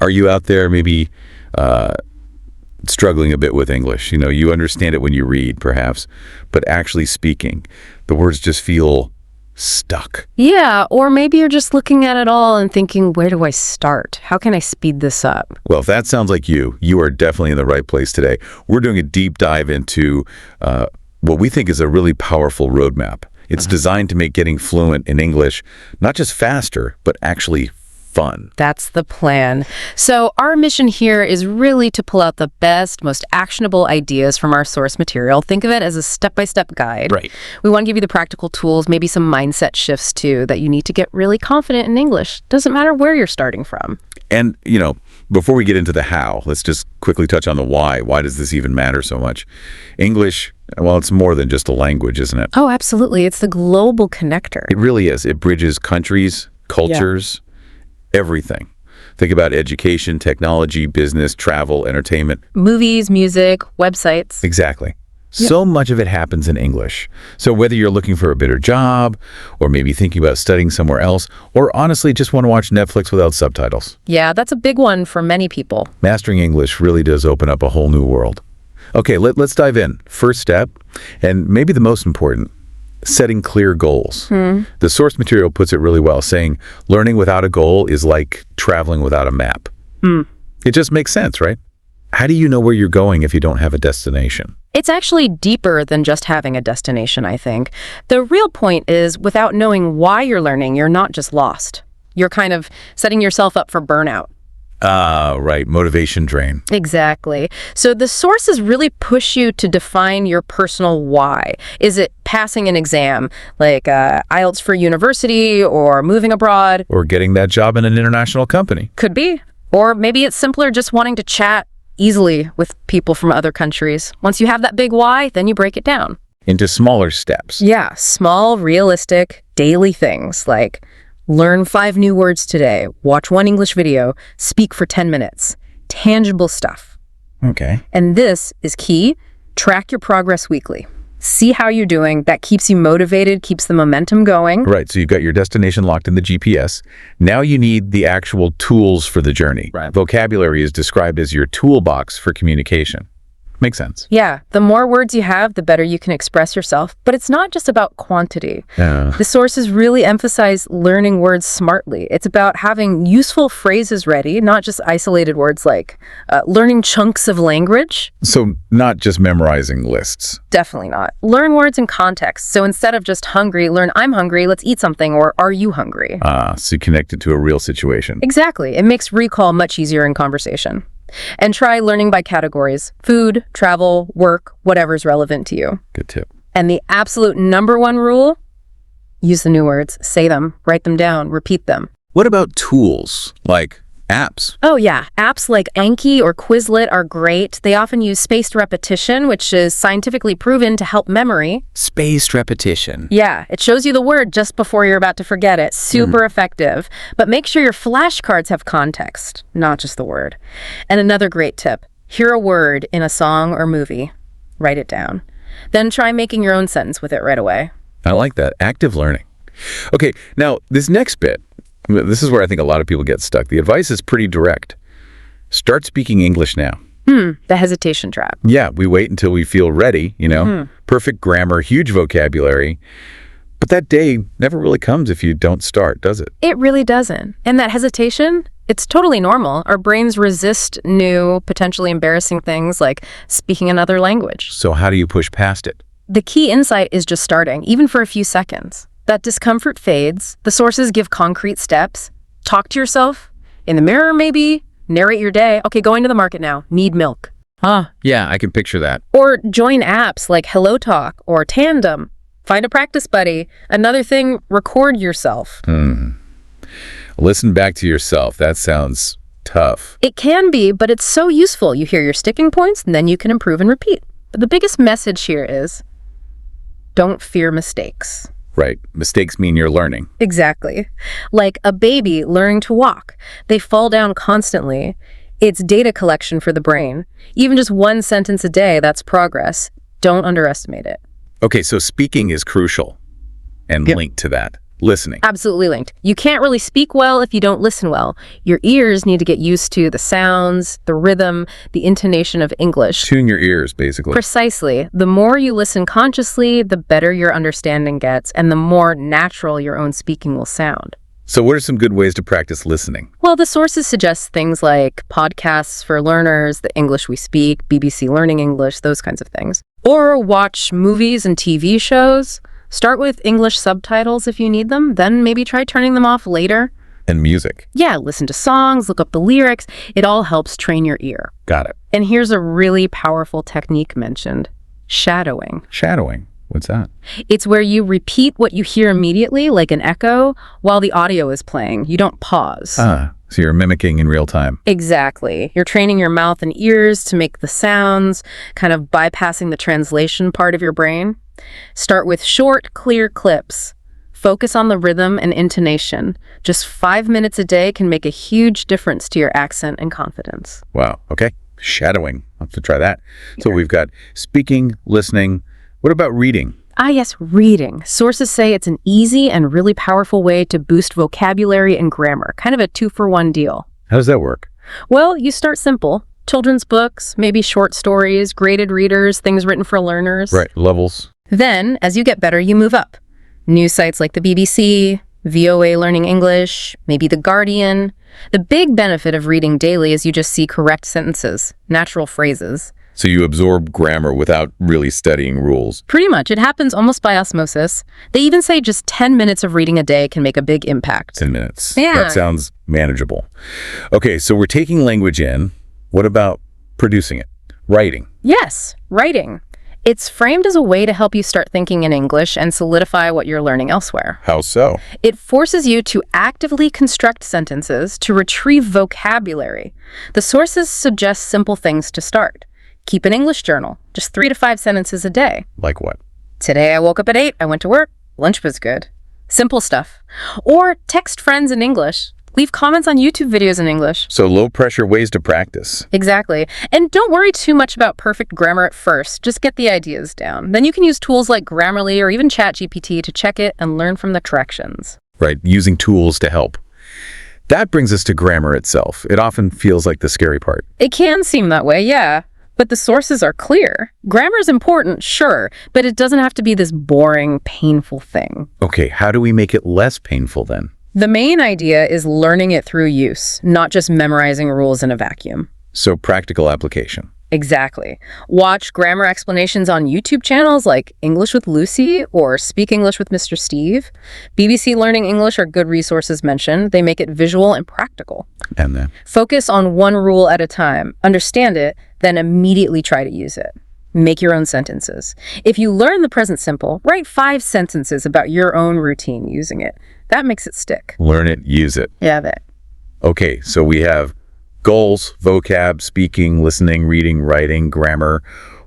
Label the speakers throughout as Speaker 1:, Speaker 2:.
Speaker 1: Are you out there maybe struggling a bit with English? You know, you understand it when you read, perhaps, but actually speaking, the words just feel stuck.
Speaker 2: Yeah, or maybe you're just looking at it all and thinking, where do I start? How can I speed this up?
Speaker 1: Well, if that sounds like you are definitely in the right place today. We're doing a deep dive into what we think is a really powerful roadmap. It's designed to make getting fluent in English not just faster, but actually fun.
Speaker 2: That's the plan. So our mission here is really to pull out the best, most actionable ideas from our source material. Think of it as a step-by-step guide.
Speaker 1: Right.
Speaker 2: We want to give you the practical tools, maybe some mindset shifts too, that you need to get really confident in English. Doesn't matter where you're starting from.
Speaker 1: And, you know, before we get into the how, let's just quickly touch on the why. Why does this even matter so much? English, well, it's more than just a language, isn't it?
Speaker 2: Oh, absolutely. It's the global connector.
Speaker 1: It really is. It bridges countries, cultures, everything. Think about education, technology, business, travel, entertainment.
Speaker 2: Movies, music, websites.
Speaker 1: Exactly. So much of it happens in English. So whether you're looking for a better job, or maybe thinking about studying somewhere else, or honestly just want to watch Netflix without subtitles.
Speaker 2: Yeah, that's a big one for many people.
Speaker 1: Mastering English really does open up a whole new world. Okay, let's dive in. First step, and maybe the most important, setting clear goals. The source material puts it really well, saying learning without a goal is like traveling without a map. It just makes sense, right? How do you know where you're going if you don't have a destination?
Speaker 2: It's actually deeper than just having a destination, I think. The real point is, without knowing why you're learning, you're not just lost. You're kind of setting yourself up for burnout.
Speaker 1: Right. Motivation drain.
Speaker 2: Exactly. So the sources really push you to define your personal why. Is it passing an exam, like IELTS for university, or moving abroad?
Speaker 1: Or getting that job in an international company.
Speaker 2: Could be. Or maybe it's simpler just wanting to chat easily with people from other countries. Once you have that big why, then you break it down.
Speaker 1: Into smaller steps.
Speaker 2: Yeah, small, realistic, daily things like learn 5 new words today, watch 1 English video, speak for 10 minutes. Tangible stuff.
Speaker 1: Okay.
Speaker 2: And this is key. Track your progress weekly. See how you're doing. That keeps you motivated, keeps the momentum going.
Speaker 1: Right, so you've got your destination locked in the GPS. Now you need the actual tools for the journey. Right. Vocabulary is described as your toolbox for communication. Makes sense.
Speaker 2: Yeah, the more words you have, the better you can express yourself. But it's not just about quantity. The sources really emphasize learning words smartly. It's about having useful phrases ready, not just isolated words like learning chunks of language.
Speaker 1: So not just memorizing lists.
Speaker 2: Definitely not. Learn words in context. So instead of just hungry, learn I'm hungry, let's eat something, or are you hungry?
Speaker 1: So connect it to a real situation.
Speaker 2: Exactly. It makes recall much easier in conversation. And try learning by categories: food, travel, work, whatever's relevant to you.
Speaker 1: Good tip.
Speaker 2: And the absolute #1 rule, use the new words, say them, write them down, repeat them.
Speaker 1: What about tools like apps?
Speaker 2: Oh yeah, apps like Anki or Quizlet are great. They often use spaced repetition, which is scientifically proven to help memory.
Speaker 1: Spaced repetition.
Speaker 2: Yeah, it shows you the word just before you're about to forget it. Super effective. But make sure your flashcards have context, not just the word. And another great tip, hear a word in a song or movie. Write it down. Then try making your own sentence with it right away.
Speaker 1: I like that. Active learning. Okay, now this next bit, this is where I think a lot of people get stuck. The advice is pretty direct. Start speaking English now.
Speaker 2: The hesitation trap.
Speaker 1: Yeah, we wait until we feel ready, you know. Perfect grammar, huge vocabulary. But that day never really comes if you don't start, does it?
Speaker 2: It really doesn't. And that hesitation, it's totally normal. Our brains resist new, potentially embarrassing things like speaking another language.
Speaker 1: So how do you push past it?
Speaker 2: The key insight is just starting, even for a few seconds. That discomfort fades. The sources give concrete steps. Talk to yourself. In the mirror, maybe. Narrate your day. Okay, going to the market now. Need milk.
Speaker 1: Yeah, I can picture that.
Speaker 2: Or join apps like HelloTalk or Tandem. Find a practice buddy. Another thing, record yourself.
Speaker 1: Listen back to yourself. That sounds tough.
Speaker 2: It can be, but it's so useful. You hear your sticking points, and then you can improve and repeat. But the biggest message here is, don't fear mistakes.
Speaker 1: Right. Mistakes mean you're learning.
Speaker 2: Exactly. Like a baby learning to walk. They fall down constantly. It's data collection for the brain. Even just 1 sentence a day, that's progress. Don't underestimate it.
Speaker 1: Okay, so speaking is crucial and linked to that. listening.
Speaker 2: Absolutely linked. You can't really speak well if you don't listen well. Your ears need to get used to the sounds, the rhythm, the intonation of English.
Speaker 1: Tune your ears, basically.
Speaker 2: Precisely. The more you listen consciously, the better your understanding gets, and the more natural your own speaking will sound.
Speaker 1: So what are some good ways to practice listening?
Speaker 2: Well, the sources suggest things like podcasts for learners, The English We Speak, BBC Learning English, those kinds of things. Or watch movies and TV shows. Start with English subtitles if you need them, then maybe try turning them off later.
Speaker 1: And music.
Speaker 2: Yeah, listen to songs, look up the lyrics. It all helps train your ear.
Speaker 1: Got it.
Speaker 2: And here's a really powerful technique mentioned: shadowing.
Speaker 1: Shadowing. What's that?
Speaker 2: It's where you repeat what you hear immediately, like an echo, while the audio is playing. You don't pause.
Speaker 1: So you're mimicking in real time.
Speaker 2: Exactly. You're training your mouth and ears to make the sounds, kind of bypassing the translation part of your brain. Start with short, clear clips. Focus on the rhythm and intonation. Just 5 minutes a day can make a huge difference to your accent and confidence.
Speaker 1: Wow. Okay. Shadowing. I'll have to try that. So we've got speaking, listening. What about reading?
Speaker 2: Yes, reading. Sources say it's an easy and really powerful way to boost vocabulary and grammar. Kind of a 2-for-1 deal.
Speaker 1: How does that work?
Speaker 2: Well, you start simple. Children's books, maybe short stories, graded readers, things written for learners.
Speaker 1: Right. Levels.
Speaker 2: Then, as you get better, you move up. News sites like the BBC, VOA Learning English, maybe The Guardian. The big benefit of reading daily is you just see correct sentences, natural phrases.
Speaker 1: So you absorb grammar without really studying rules.
Speaker 2: Pretty much. It happens almost by osmosis. They even say just 10 minutes of reading a day can make a big impact.
Speaker 1: 10 minutes.
Speaker 2: Yeah.
Speaker 1: That sounds manageable. Okay, so we're taking language in. What about producing it? Writing.
Speaker 2: Yes, writing. It's framed as a way to help you start thinking in English and solidify what you're learning elsewhere.
Speaker 1: How so?
Speaker 2: It forces you to actively construct sentences to retrieve vocabulary. The sources suggest simple things to start. Keep an English journal, just 3 to 5 sentences a day.
Speaker 1: Like what?
Speaker 2: Today I woke up at 8, I went to work, lunch was good. Simple stuff. Or text friends in English. Leave comments on YouTube videos in English.
Speaker 1: So low-pressure ways to practice.
Speaker 2: Exactly. And don't worry too much about perfect grammar at first. Just get the ideas down. Then you can use tools like Grammarly or even ChatGPT to check it and learn from the corrections.
Speaker 1: Right, using tools to help. That brings us to grammar itself. It often feels like the scary part.
Speaker 2: It can seem that way, yeah. But the sources are clear. Grammar is important, sure, but it doesn't have to be this boring, painful thing.
Speaker 1: Okay, how do we make it less painful then?
Speaker 2: The main idea is learning it through use, not just memorizing rules in a vacuum.
Speaker 1: So practical application.
Speaker 2: Exactly. Watch grammar explanations on YouTube channels like English with Lucy or Speak English with Mr. Steve. BBC Learning English are good resources mentioned. They make it visual and practical.
Speaker 1: And then?
Speaker 2: Focus on one rule at a time. Understand it, then immediately try to use it. Make your own sentences. If you learn the present simple, write 5 sentences about your own routine using it. That makes it stick.
Speaker 1: Learn it, use it.
Speaker 2: Yeah, that.
Speaker 1: Okay, so we have goals, vocab, speaking, listening, reading, writing, grammar.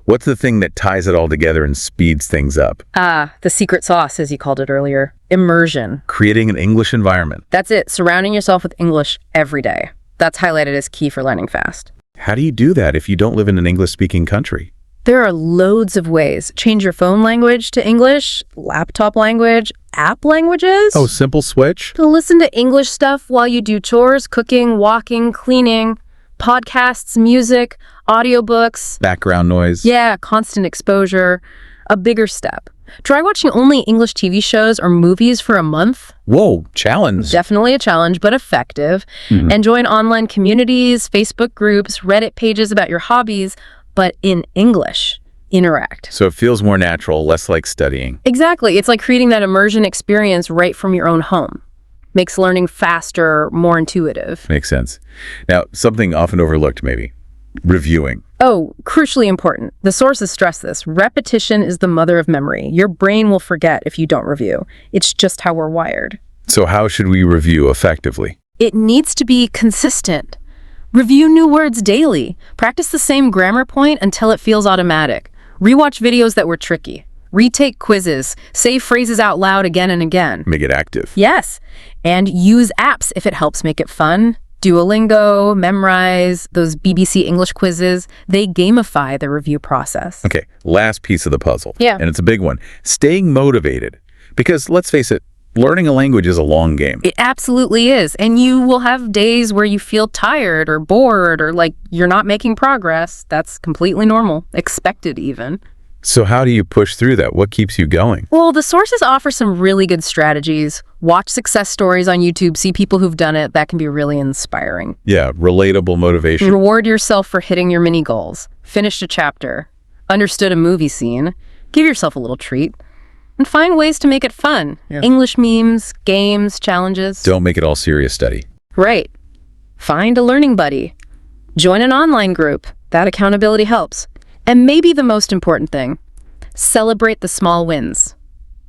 Speaker 1: What's the thing that ties it all together and speeds things up?
Speaker 2: The secret sauce, as you called it earlier. Immersion.
Speaker 1: Creating an English environment.
Speaker 2: That's it. Surrounding yourself with English every day. That's highlighted as key for learning fast.
Speaker 1: How do you do that if you don't live in an English-speaking country?
Speaker 2: There are loads of ways. Change your phone language to English, laptop language, app languages.
Speaker 1: Oh, simple switch?
Speaker 2: To listen to English stuff while you do chores, cooking, walking, cleaning, podcasts, music, audiobooks.
Speaker 1: Background noise.
Speaker 2: Yeah, constant exposure. A bigger step. Try watching only English TV shows or movies for a month.
Speaker 1: Whoa, challenge.
Speaker 2: Definitely a challenge, but effective. And join online communities, Facebook groups, Reddit pages about your hobbies, but in English. Interact.
Speaker 1: So it feels more natural, less like studying.
Speaker 2: Exactly. It's like creating that immersion experience right from your own home. Makes learning faster, more intuitive.
Speaker 1: Makes sense. Now, something often overlooked maybe. Reviewing.
Speaker 2: Oh, crucially important. The sources stress this. Repetition is the mother of memory. Your brain will forget if you don't review. It's just how we're wired.
Speaker 1: So how should we review effectively?
Speaker 2: It needs to be consistent. Review new words daily. Practice the same grammar point until it feels automatic. Rewatch videos that were tricky. Retake quizzes. Say phrases out loud again and again.
Speaker 1: Make it active.
Speaker 2: Yes. And use apps if it helps make it fun. Duolingo, Memrise, those BBC English quizzes, they gamify the review process.
Speaker 1: Okay, last piece of the puzzle.
Speaker 2: Yeah.
Speaker 1: And it's a big one. Staying motivated. Because let's face it, Learning a language is a long game.
Speaker 2: It absolutely is. And you will have days where you feel tired or bored or like you're not making progress. That's completely normal, expected even.
Speaker 1: So how do you push through that? What keeps you going?
Speaker 2: Well, the sources offer some really good strategies. Watch success stories on YouTube, see people who've done it. That can be really inspiring.
Speaker 1: Yeah, relatable motivation.
Speaker 2: Reward yourself for hitting your mini goals. Finished a chapter. Understood a movie scene. Give yourself a little treat. And find ways to make it fun.
Speaker 1: Yeah.
Speaker 2: English memes, games, challenges.
Speaker 1: Don't make it all serious study.
Speaker 2: Right. Find a learning buddy. Join an online group. That accountability helps. And maybe the most important thing, celebrate the small wins.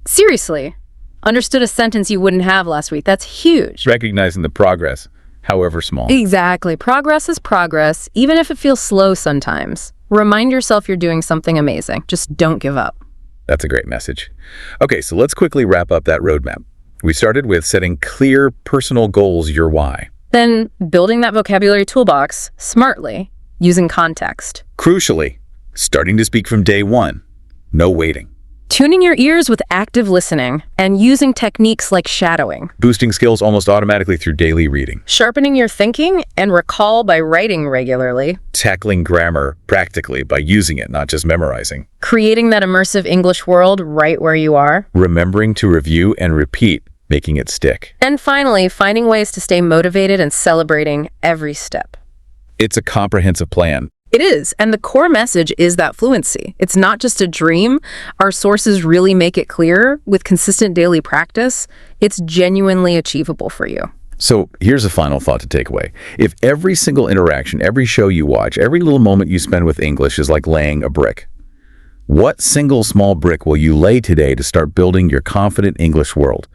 Speaker 2: Seriously. Understood a sentence you wouldn't have last week. That's huge.
Speaker 1: Recognizing the progress, however small.
Speaker 2: Exactly. Progress is progress, even if it feels slow sometimes. Remind yourself you're doing something amazing. Just don't give up.
Speaker 1: That's a great message. Okay, so let's quickly wrap up that roadmap. We started with setting clear personal goals, your why.
Speaker 2: Then building that vocabulary toolbox smartly, using context.
Speaker 1: Crucially, starting to speak from day one. No waiting.
Speaker 2: Tuning your ears with active listening and using techniques like shadowing.
Speaker 1: Boosting skills almost automatically through daily reading.
Speaker 2: Sharpening your thinking and recall by writing regularly.
Speaker 1: Tackling grammar practically by using it, not just memorizing.
Speaker 2: Creating that immersive English world right where you are.
Speaker 1: Remembering to review and repeat, making it stick.
Speaker 2: And finally, finding ways to stay motivated and celebrating every step.
Speaker 1: It's a comprehensive plan.
Speaker 2: It is, and the core message is that fluency. It's not just a dream. Our sources really make it clear with consistent daily practice. It's genuinely achievable for you.
Speaker 1: So here's a final thought to take away. If every single interaction, every show you watch, every little moment you spend with English is like laying a brick, what single small brick will you lay today to start building your confident English world?